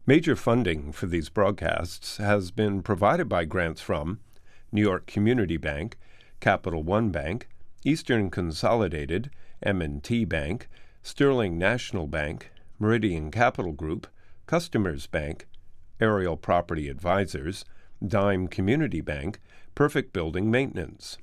Major funding for these broadcasts has been provided by grants from New York Community Bank, Capital One Bank, Eastern Consolidated, M&T Bank, Sterling National Bank, Meridian Capital Group, Customers Bank, Aerial Property Advisors, Dime Community Bank, Perfect Building Maintenance.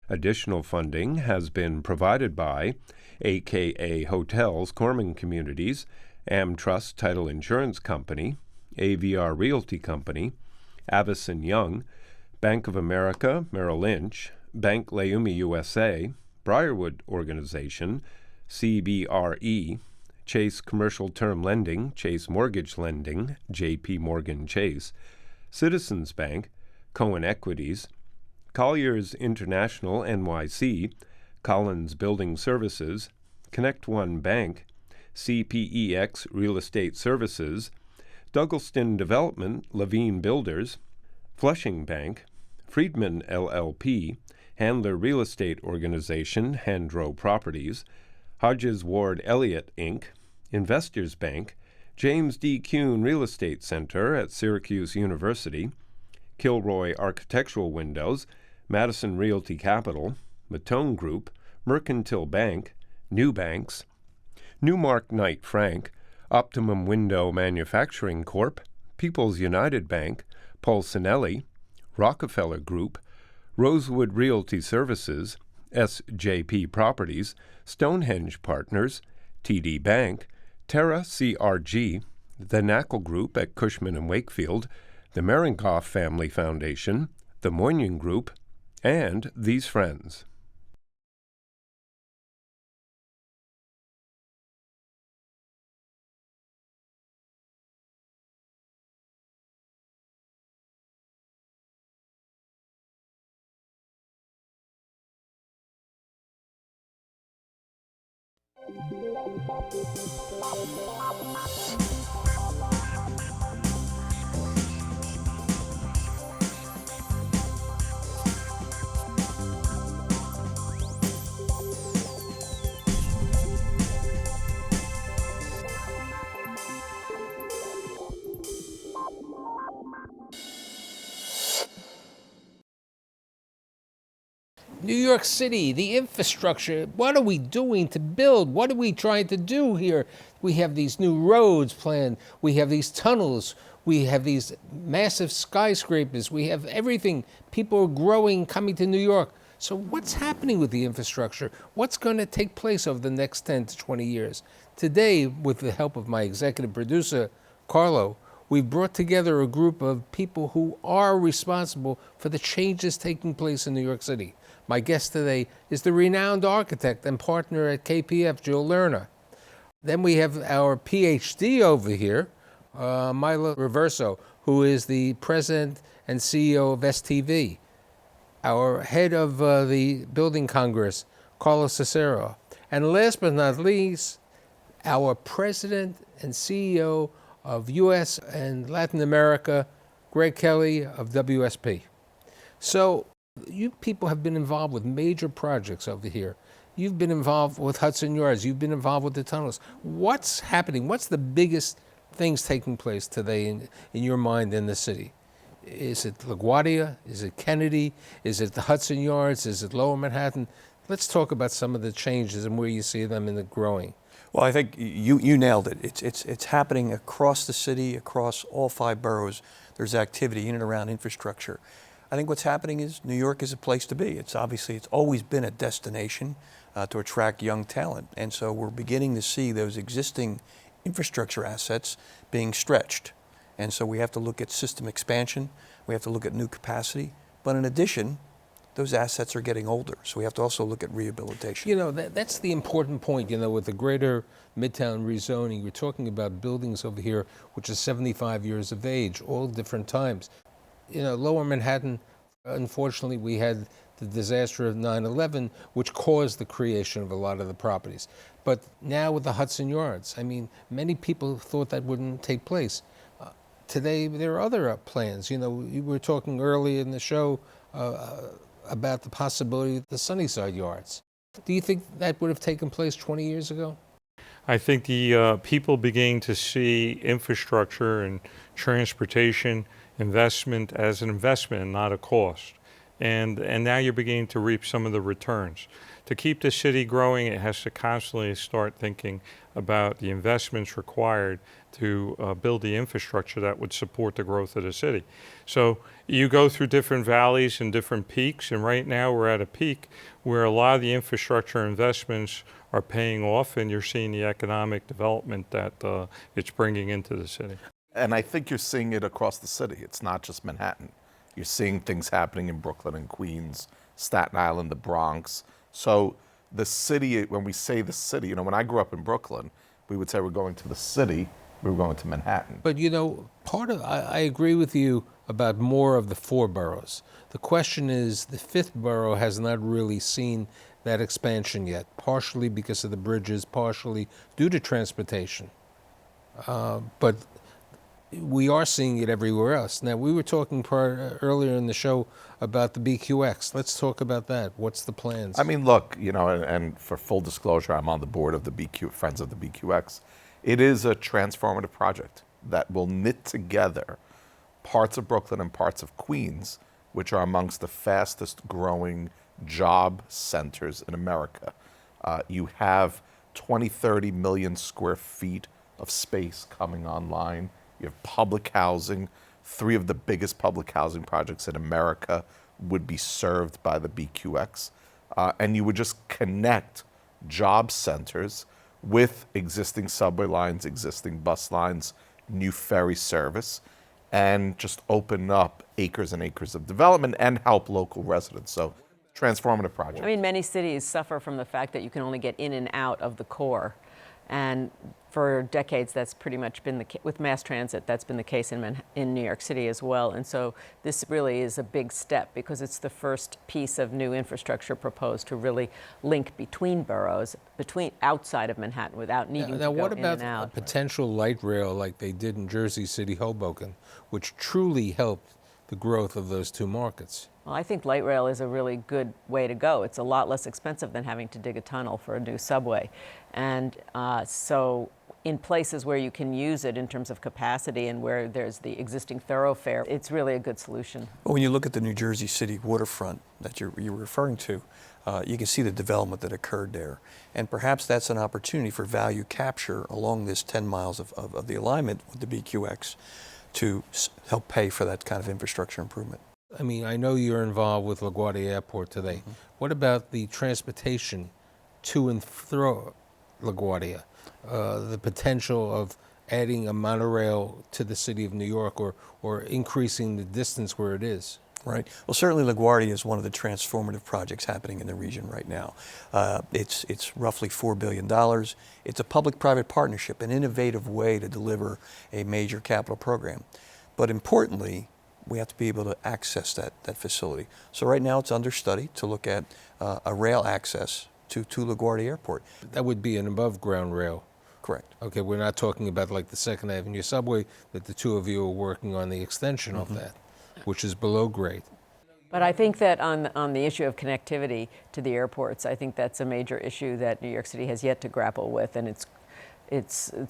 Additional funding has been provided by AKA Hotels Corman Communities, AmTrust Title Insurance Company, AVR Realty Company, Avison Young, Bank of America, Merrill Lynch, Bank Leumi USA, Briarwood Organization, CBRE, Chase Commercial Term Lending, Chase Mortgage Lending, JP Morgan Chase, Citizens Bank, Cohen Equities, Colliers International NYC, Collins Building Services, Connect One Bank, CPEX Real Estate Services, Douglaston Development, Levine Builders, Flushing Bank, Friedman LLP, Handler Real Estate Organization, Handro Properties, Hodges Ward Elliott, Inc., Investors Bank, James D. Kuhn Real Estate Center at Syracuse University, Kilroy Architectural Windows, Madison Realty Capital, Matone Group, Mercantile Bank, New Banks, Newmark Knight Frank, Optimum Window Manufacturing Corp., People's United Bank, Polsinelli, Rockefeller Group, Rosewood Realty Services, SJP Properties, Stonehenge Partners, TD Bank, Terra CRG, the Knackle Group at Cushman & Wakefield, the Merinkoff Family Foundation, the Moynihan Group, and these friends. New York City, the infrastructure, what are we doing to build? What are we trying to do here? We have these new roads planned. We have these tunnels. We have these massive skyscrapers. We have everything. People are growing, coming to New York. So what's happening with the infrastructure? What's going to take place over the next 10 to 20 years? Today, with the help of my executive producer, Carlo, we've brought together a group of people who are responsible for the changes taking place in New York City. My guest today is the renowned architect and partner at KPF, Jill Lerner. Then we have our PhD over here, Milo Riverso, who is the president and CEO of STV. Our head of the Building Congress, Carlo Scissura. And last but not least, our president and CEO of U.S. and Latin America, Greg Kelly of WSP. So you people have been involved with major projects over here. You've been involved with Hudson Yards. You've been involved with the tunnels. What's happening? What's the biggest things taking place today in your mind in the city? Is it LaGuardia? Is it Kennedy? Is it the Hudson Yards? Is it Lower Manhattan? Let's talk about some of the changes and where you see them in the growing. Well, I think you nailed it. It's happening across the city, across all 5 boroughs. There's activity in and around infrastructure. I think what's happening is New York is a place to be. It's always been a destination to attract young talent. And so we're beginning to see those existing infrastructure assets being stretched. And so we have to look at system expansion. We have to look at new capacity. But in addition, those assets are getting older. So we have to also look at rehabilitation. You know, that's the important point, you know, with the greater Midtown rezoning. We're talking about buildings over here which are 75 years of age, all different times. You know, Lower Manhattan, unfortunately, we had the disaster of 9/11, which caused the creation of a lot of the properties. But now with the Hudson Yards, I mean, many people thought that wouldn't take place. Today, there are other plans. You know, we were talking early in the show about the possibility of the Sunnyside Yards. Do you think that would have taken place 20 years ago? I think the people beginning to see infrastructure and transportation investment as an investment and not a cost. And now you're beginning to reap some of the returns. To keep the city growing, it has to constantly start thinking about the investments required to build the infrastructure that would support the growth of the city. So you go through different valleys and different peaks, and right now we're at a peak where a lot of the infrastructure investments are paying off, and you're seeing the economic development that it's bringing into the city. And I think you're seeing it across the city. It's not just Manhattan. You're seeing things happening in Brooklyn and Queens, Staten Island, the Bronx. So the city, when we say the city, when I grew up in Brooklyn, we would say we're going to the city, we were going to Manhattan. But I agree with you about more of the four boroughs. The question is, the fifth borough has not really seen that expansion yet, partially because of the bridges, partially due to transportation. But we are seeing it everywhere else. Now, we were talking earlier in the show about the BQX. Let's talk about that. What's the plans? I mean, look, and for full disclosure, I'm on the board of the Friends of the BQX. It is a transformative project that will knit together parts of Brooklyn and parts of Queens, which are amongst the fastest growing job centers in America. You have 30 million square feet of space coming online. You have public housing. 3 of the biggest public housing projects in America would be served by the BQX. And you would just connect job centers with existing subway lines, existing bus lines, new ferry service, and just open up acres and acres of development and help local residents. So, transformative project. I mean, many cities suffer from the fact that you can only get in and out of the core. And for decades, that's pretty much been the case. With mass transit, that's been the case in New York City as well. And so this really is a big step because it's the first piece of new infrastructure proposed to really link between boroughs, outside of Manhattan without needing to go in and out. Now, what about a potential light rail like they did in Jersey City, Hoboken, which truly helped the growth of those two markets? Well, I think light rail is a really good way to go. It's a lot less expensive than having to dig a tunnel for a new subway. And so in places where you can use it in terms of capacity and where there's the existing thoroughfare, it's really a good solution. Well, when you look at the New Jersey City waterfront that you're referring to, you can see the development that occurred there. And perhaps that's an opportunity for value capture along this 10 miles of the alignment with the BQX to help pay for that kind of infrastructure improvement. I mean, I know you're involved with LaGuardia Airport today. Mm-hmm. What about the transportation to and through LaGuardia? The potential of adding a monorail to the city of New York or increasing the distance where it is? Right. Well, certainly LaGuardia is one of the transformative projects happening in the region right now. It's roughly $4 billion. It's a public-private partnership, an innovative way to deliver a major capital program. But importantly, we have to be able to access that facility. So right now it's under study to look at a rail access to LaGuardia Airport. That would be an above-ground rail. Correct. Okay, we're not talking about like the 2nd Avenue subway that the two of you are working on the extension of that, which is below grade. But I think that on the issue of connectivity to the airports, I think that's a major issue that New York City has yet to grapple with, and it's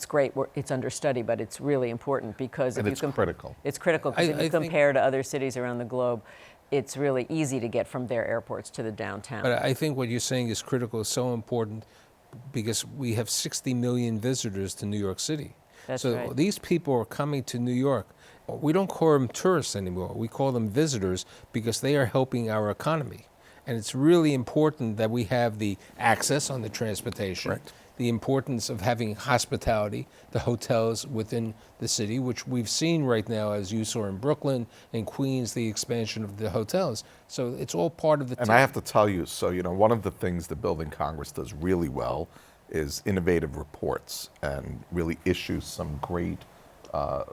great. It's under study, but it's really important because it's critical. It's critical because if you compare to other cities around the globe, it's really easy to get from their airports to the downtown. But I think what you're saying is critical, is so important because we have 60 million visitors to New York City. That's so right. These people are coming to New York. We don't call them tourists anymore. We call them visitors because they are helping our economy. And it's really important that we have the access on the transportation, right, the importance of having hospitality, the hotels within the city, which we've seen right now, as you saw in Brooklyn and Queens, the expansion of the hotels. So it's all part of the And I have to tell you, so one of the things the Building Congress does really well is innovative reports and really issues some great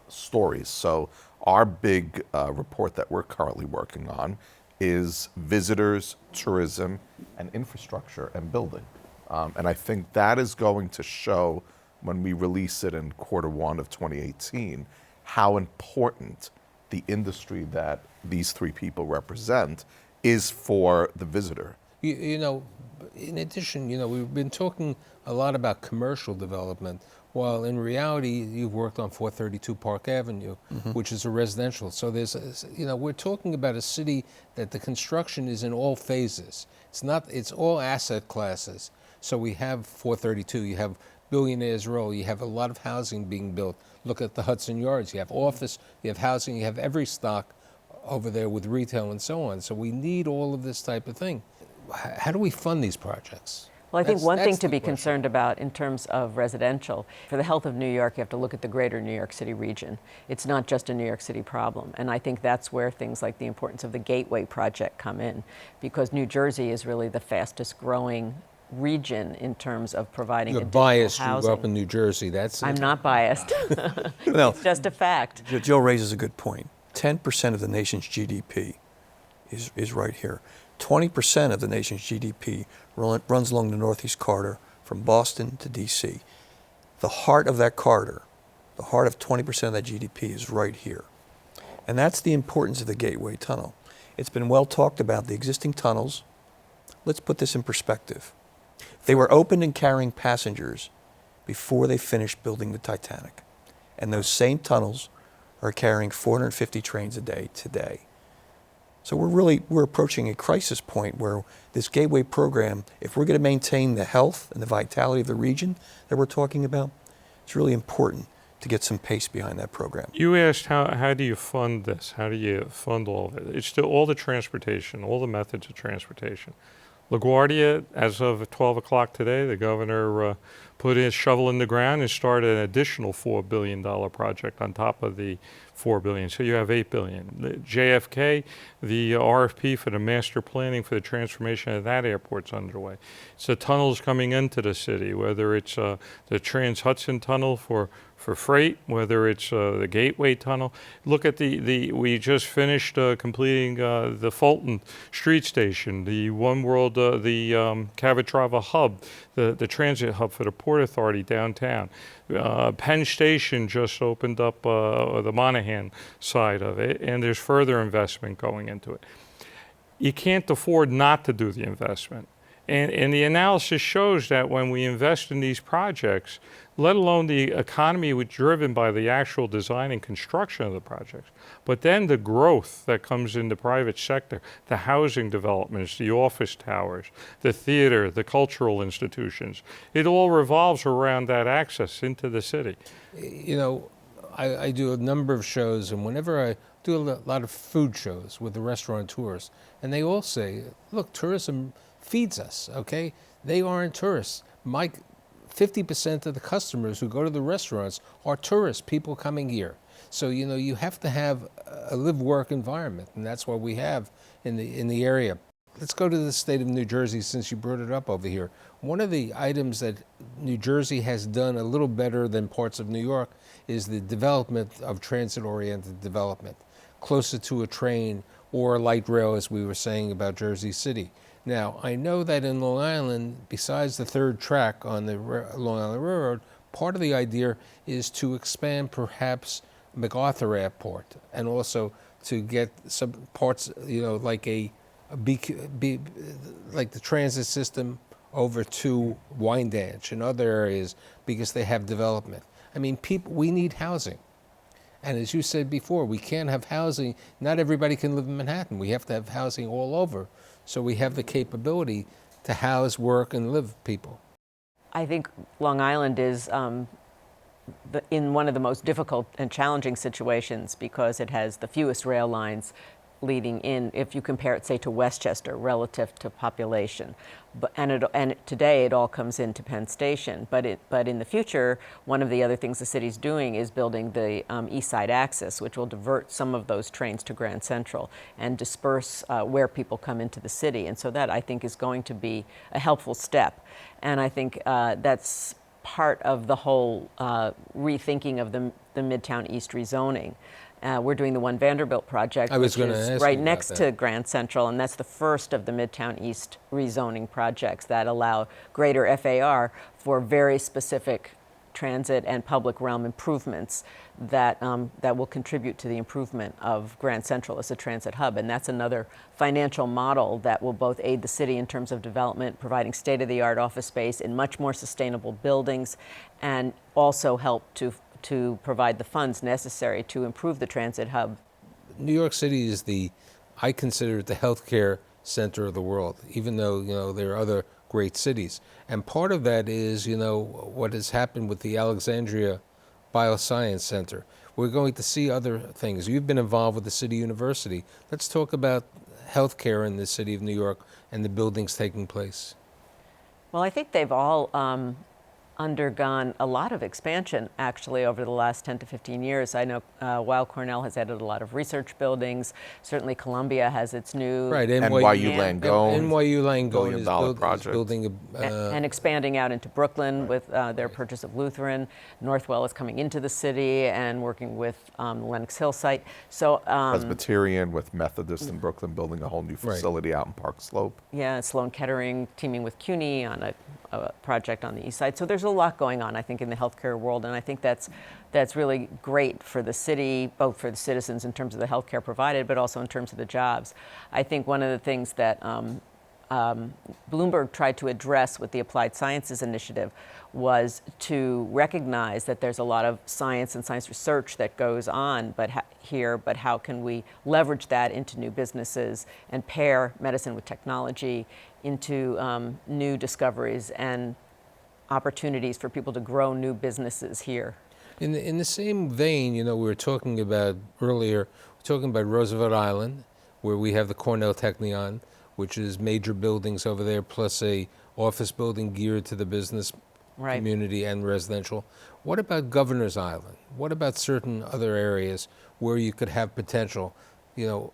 stories. So our big report that we're currently working on is visitors, tourism, and infrastructure and building. And I think that is going to show, when we release it in Q1 of 2018, how important the industry that these 3 people represent is for the visitor. in addition, we've been talking a lot about commercial development, while in reality, you've worked on 432 Park Avenue, which is a residential. So we're talking about a city that the construction is in all phases. It's all asset classes. So we have 432, you have Billionaires Row, you have a lot of housing being built. Look at the Hudson Yards, you have office, you have housing, you have every stock over there with retail and so on. So we need all of this type of thing. How do we fund these projects? Well, I think one thing to be question. concerned about in terms of residential, for the health of New York, you have to look at the greater New York City region. It's not just a New York City problem. And I think that's where things like the importance of the Gateway project come in, because New Jersey is really the fastest growing region in terms of providing You're additional biased, housing. you grew up in New Jersey, that's I'm not biased. Well, It's just a fact. Jill raises a good point. 10% of the nation's GDP is right here. 20% of the nation's GDP runs along the Northeast Corridor from Boston to D.C. The heart of that corridor, the heart of 20% of that GDP is right here. And that's the importance of the Gateway Tunnel. It's been well talked about, the existing tunnels. Let's put this in perspective. They were opened and carrying passengers before they finished building the Titanic. And those same tunnels are carrying 450 trains a day today. So we're approaching a crisis point where this Gateway program, if we're going to maintain the health and the vitality of the region that we're talking about, it's really important to get some pace behind that program. You asked how do you fund this? How do you fund all of it? It's still all the transportation, all the methods of transportation. LaGuardia, as of 12 o'clock today, the governor put his shovel in the ground and started an additional $4 billion project on top of the $4 billion. So you have $8 billion. The JFK, the RFP for the master planning for the transformation of that airport's underway. So tunnels coming into the city, whether it's the Trans-Hudson Tunnel for freight, whether it's the Gateway Tunnel. Look at we just finished completing the Fulton Street Station, the One World, the Calatrava Hub, the transit hub for the Port Authority downtown. Penn Station just opened up the Monahan side of it, and there's further investment going into it. You can't afford not to do the investment. And the analysis shows that when we invest in these projects, let alone the economy driven by the actual design and construction of the projects, but then the growth that comes in the private sector, the housing developments, the office towers, the theater, the cultural institutions, it all revolves around that access into the city. I do a number of shows, and whenever I do a lot of food shows with the restaurateurs, and they all say, look, tourism feeds us, okay? They aren't tourists. 50% of the customers who go to the restaurants are tourists, people coming here. So, you have to have a live-work environment, and that's what we have in the area. Let's go to the state of New Jersey, since you brought it up over here. One of the items that New Jersey has done a little better than parts of New York is the development of transit-oriented development, closer to a train or a light rail, as we were saying about Jersey City. Now, I know that in Long Island, besides the third track on the Long Island Railroad, part of the idea is to expand perhaps MacArthur Airport, and also to get some parts, like like the transit system over to Wyandanch and other areas, because they have development. I mean, we need housing. And as you said before, we can't have housing. Not everybody can live in Manhattan. We have to have housing all over. So we have the capability to house, work, and live people. I think Long Island is in one of the most difficult and challenging situations because it has the fewest rail lines leading in, if you compare it, say, to Westchester relative to population. And today it all comes into Penn Station. But in the future, one of the other things the city's doing is building the East Side Axis, which will divert some of those trains to Grand Central and disperse where people come into the city. And so that, I think, is going to be a helpful step. And I think that's part of the whole rethinking of the Midtown East rezoning. We're doing the One Vanderbilt project, which is right next to Grand Central, and that's the first of the Midtown East rezoning projects that allow greater FAR for very specific transit and public realm improvements that that will contribute to the improvement of Grand Central as a transit hub. And that's another financial model that will both aid the city in terms of development, providing state-of-the-art office space in much more sustainable buildings, and also help to provide the funds necessary to improve the transit hub. New York City is I consider it the healthcare center of the world, even though, there are other great cities. And part of that is, what has happened with the Alexandria Bioscience Center. We're going to see other things. You've been involved with the City University. Let's talk about healthcare in the city of New York and the buildings taking place. Well, I think they've all undergone a lot of expansion actually over the last 10 to 15 years. I know Weill Cornell has added a lot of research buildings. Certainly Columbia has its new NYU Langone $1 billion building and expanding out into Brooklyn with their purchase of Lutheran. Northwell is coming into the city and working with the Lenox Hill site. So Presbyterian with Methodist in Brooklyn building a whole new facility out in Park Slope. Yeah, Sloan Kettering teaming with CUNY on a project on the east side. So there's a lot going on, I think, in the healthcare world, and I think that's really great for the city, both for the citizens in terms of the healthcare provided, but also in terms of the jobs. I think one of the things that Bloomberg tried to address with the Applied Sciences Initiative was to recognize that there's a lot of science and science research that goes on but how can we leverage that into new businesses and pair medicine with technology into new discoveries and opportunities for people to grow new businesses here. In the same vein, we were talking about earlier, Roosevelt Island, where we have the Cornell Technion, which is major buildings over there, plus a office building geared to the business community and residential. What about Governor's Island? What about certain other areas where you could have potential?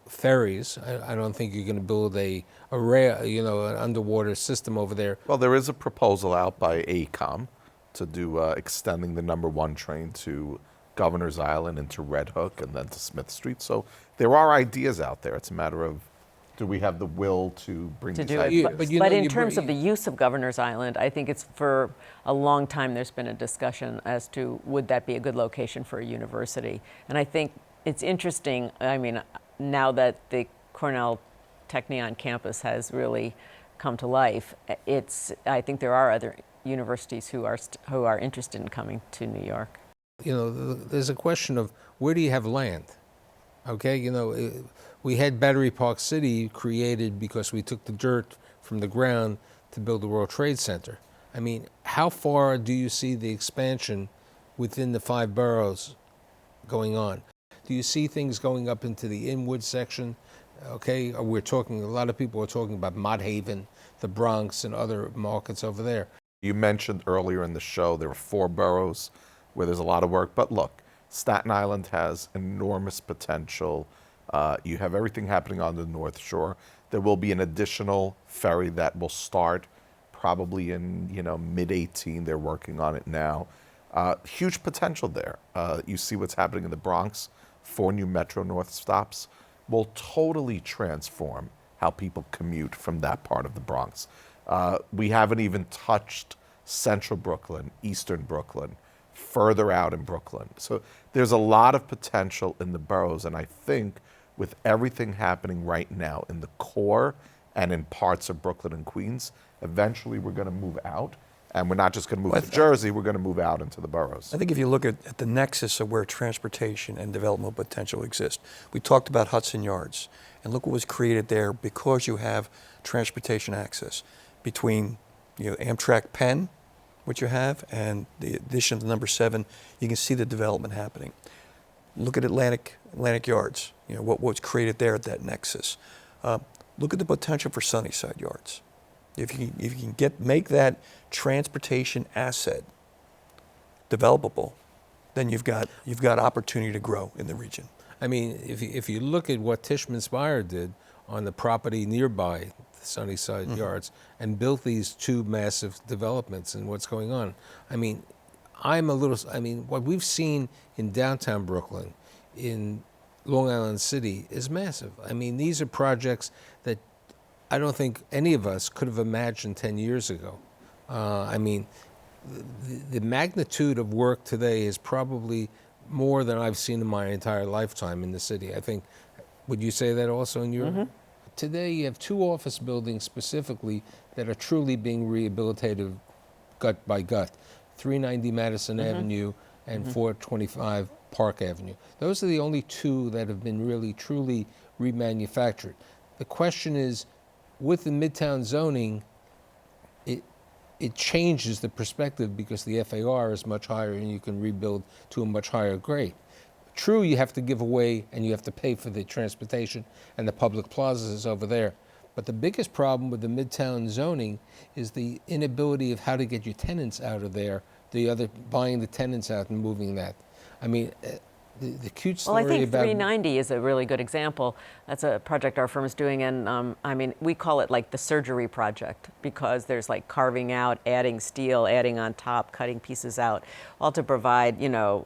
Ferries. I don't think you're going to build an underwater system over there. Well, there is a proposal out by AECOM to do extending the number 1 train to Governor's Island into Red Hook and then to Smith Street. So there are ideas out there. It's a matter of, do we have the will to bring these ideas? But in terms of the use of Governor's Island, I think it's for a long time there's been a discussion as to would that be a good location for a university. And I think it's interesting, now that the Cornell Technion campus has really come to life, I think there are other universities who are interested in coming to New York. There's a question of where do you have land? Okay, we had Battery Park City created because we took the dirt from the ground to build the World Trade Center. How far do you see the expansion within the 5 boroughs going on? Do you see things going up into the Inwood section? Okay, a lot of people are talking about Mott Haven, the Bronx, and other markets over there. You mentioned earlier in the show there are 4 boroughs where there's a lot of work, but look, Staten Island has enormous potential. You have everything happening on the North Shore. There will be an additional ferry that will start probably in mid-18. They're working on it now. Huge potential there. You see what's happening in the Bronx. 4 new Metro North stops will totally transform how people commute from that part of the Bronx. We haven't even touched Central Brooklyn, Eastern Brooklyn, further out in Brooklyn. So there's a lot of potential in the boroughs, and I think with everything happening right now in the core and in parts of Brooklyn and Queens, eventually we're going to move out. And we're not just going to move to Jersey, we're going to move out into the boroughs. I think if you look at the nexus of where transportation and development potential exist, we talked about Hudson Yards, and look what was created there because you have transportation access between Amtrak Penn, which you have, and the addition of the number 7, you can see the development happening. Look at Atlantic Yards, what was created there at that nexus. Look at the potential for Sunnyside Yards. If you can make that transportation asset developable, then you've got opportunity to grow in the region. If you look at what Tishman Speyer did on the property nearby the Sunnyside Yards and built these 2 massive developments and what's going on, what we've seen in downtown Brooklyn, in Long Island City is massive. These are projects that I don't think any of us could have imagined 10 years ago. the magnitude of work today is probably more than I've seen in my entire lifetime in the city. I think, would you say that also in your? Today you have 2 office buildings specifically that are truly being rehabilitated gut by gut. 390 Madison Avenue and 425 Park Avenue. Those are the only 2 that have been really truly remanufactured. The question is, with the Midtown zoning, it changes the perspective because the FAR is much higher and you can rebuild to a much higher grade. True, you have to give away and you have to pay for the transportation and the public plazas over there. But the biggest problem with the Midtown zoning is the inability of how to get your tenants out of there, buying the tenants out and moving that. I mean, the cute story Well, I think about 390 is a really good example. That's a project our firm is doing, and I mean, we call it like the surgery project because there's like carving out, adding steel, adding on top, cutting pieces out, all to provide, you know,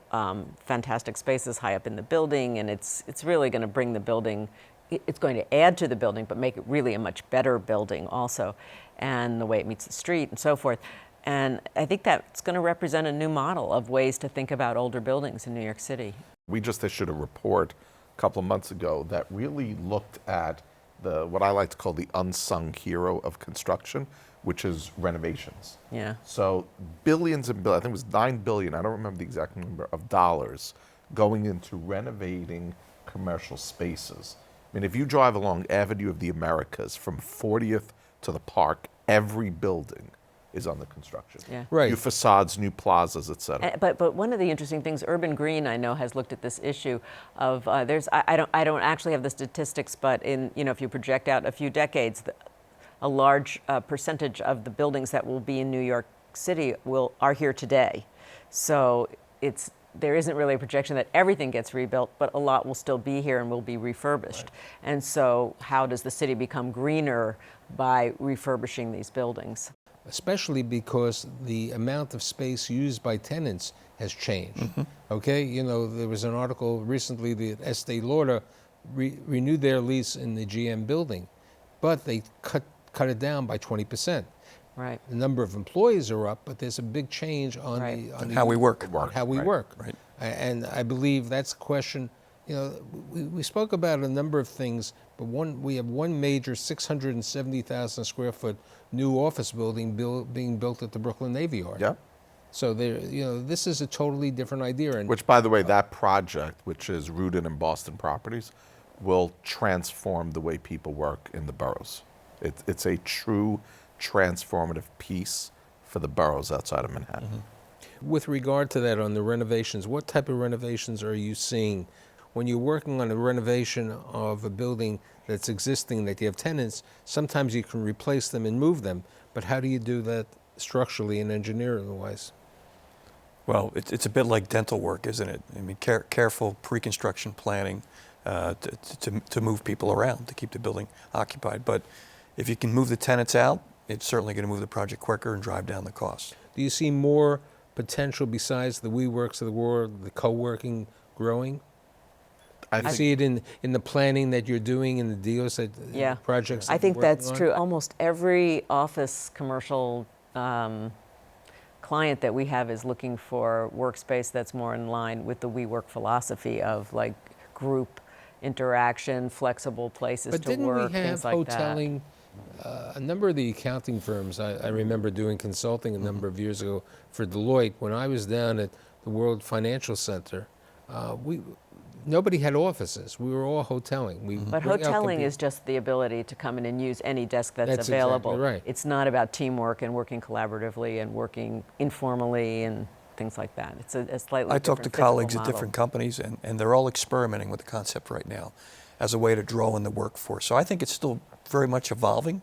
fantastic spaces high up in the building, and it's really going to bring the building. It's going to add to the building, but make it really a much better building also, and the way it meets the street and so forth. And I think that's going to represent a new model of ways to think about older buildings in New York City. We just issued a report a couple of months ago that really looked at what I like to call the unsung hero of construction, which is renovations. Yeah. So billions and billions, I think it was $9 billion, I don't remember the exact number, of dollars going into renovating commercial spaces. I mean, if you drive along Avenue of the Americas from 40th to the Park, every building is under construction. Yeah. Right. New facades, new plazas, et cetera. But one of the interesting things, Urban Green, I know, has looked at this issue of I don't actually have the statistics, but if you project out a few decades, a large percentage of the buildings that will be in New York City are here today. So there isn't really a projection that everything gets rebuilt, but a lot will still be here and will be refurbished. Right. And so how does the city become greener by refurbishing these buildings? Especially because the amount of space used by tenants has changed. Okay, there was an article recently that Estee Lauder renewed their lease in the GM building, but they cut it down by 20%. Right. The number of employees are up, but there's a big change on how we work. How we work. Right. And I believe that's a question. We spoke about a number of things, but we have one major 670,000 square foot new office building being built at the Brooklyn Navy Yard. Yeah. So this is a totally different idea. And which, by the way, that project, which is rooted in Boston Properties, will transform the way people work in the boroughs. It's a true transformative piece for the boroughs outside of Manhattan. With regard to that, on the renovations, what type of renovations are you seeing? When you're working on a renovation of a building that's existing, that you have tenants, sometimes you can replace them and move them, but how do you do that structurally and engineering-wise? Well, it's a bit like dental work, isn't it? I mean, careful pre-construction planning to move people around, to keep the building occupied. But if you can move the tenants out, it's certainly going to move the project quicker and drive down the cost. Do you see more potential besides the WeWorks of the world, the co-working growing? I see it in the planning that you're doing in the deals projects. I think that's true. Almost every office commercial client that we have is looking for workspace that's more in line with the WeWork philosophy of like group interaction, flexible places to work, things like that. But didn't we have hoteling? A number of the accounting firms, I remember doing consulting a number of years ago for Deloitte. When I was down at the World Financial Center, nobody had offices. We were all hoteling. But hoteling is just the ability to come in and use any desk that's available. Exactly right. It's not about teamwork and working collaboratively and working informally and things like that. It's a slightly I different talk to colleagues model. at different companies, and they're all experimenting with the concept right now as a way to draw in the workforce. So I think it's still very much evolving,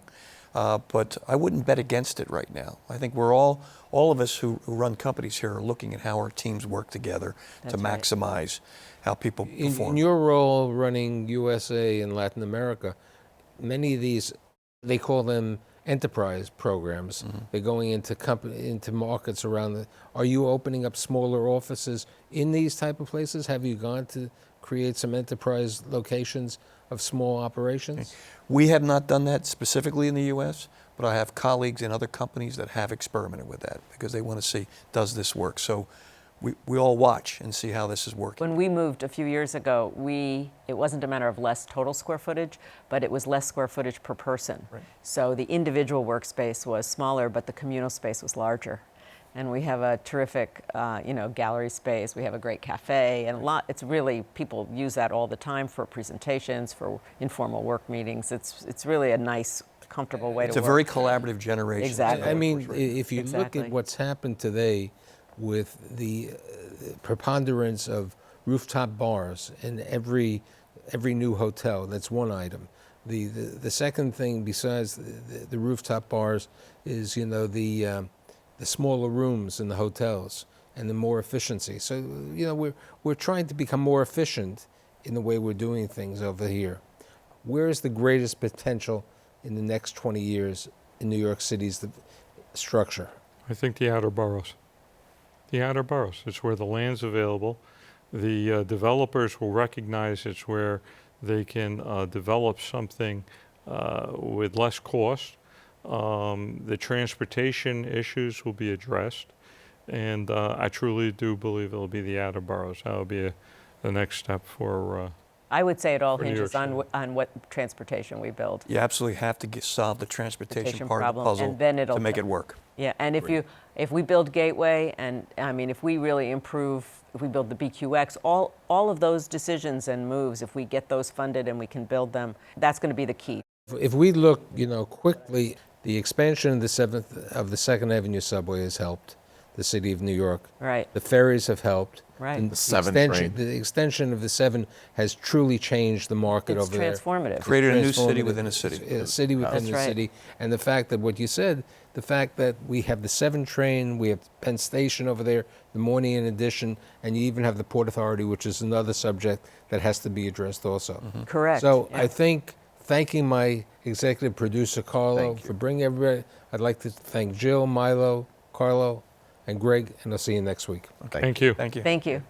but I wouldn't bet against it right now. I think we're all of us who run companies here are looking at how our teams work together to maximize how people perform. In your role running USA and Latin America, many of these, they call them enterprise programs. They're going into markets around the. Are you opening up smaller offices in these type of places? Have you gone to create some enterprise locations of small operations? We have not done that specifically in the U.S., but I have colleagues in other companies that have experimented with that because they want to see, does this work? So we all watch and see how this is working. When we moved a few years ago, it wasn't a matter of less total square footage, but it was less square footage per person. Right. So the individual workspace was smaller, but the communal space was larger. And we have a terrific, gallery space. We have a great cafe, and it's really, people use that all the time for presentations, for informal work meetings. It's really a nice, comfortable way to work. It's a very collaborative generation. Exactly. I mean, if you look Exactly. at what's happened today with the preponderance of rooftop bars in every new hotel, that's one item. The second thing besides the rooftop bars is, the smaller rooms in the hotels and the more efficiency. So, we're trying to become more efficient in the way we're doing things over here. Where is the greatest potential in the next 20 years in New York City's structure? I think the outer boroughs. The outer boroughs. It's where the land's available. The developers will recognize it's where they can develop something with less cost. The transportation issues will be addressed. And I truly do believe it'll be the outer boroughs. That'll be the next step for I would say it all for New hinges York on what transportation we build. You absolutely have to solve the transportation part of the problem, puzzle and then to make it work. Yeah, and if we build Gateway, and I mean, if we really improve, if we build the BQX, all of those decisions and moves, if we get those funded and we can build them, that's going to be the key. If we look, quickly, the expansion of the 2nd Avenue subway has helped the city of New York. Right. The ferries have helped. Right. And The 7 train. the extension of the 7 has truly changed the market It's over there. transformative. Created a new city Transformative. within a city. A city within That's the right. city. And the fact that what you said, the fact that we have the 7 train, we have Penn Station over there, the morning in addition, and you even have the Port Authority, which is another subject that has to be addressed also. Correct. So yeah. I think, thanking my executive producer, Carlo, Thank you. for bringing everybody, I'd like to thank Jill, Milo, Carlo, and Greg, and I'll see you next week. Thank you. Thank you. Thank you.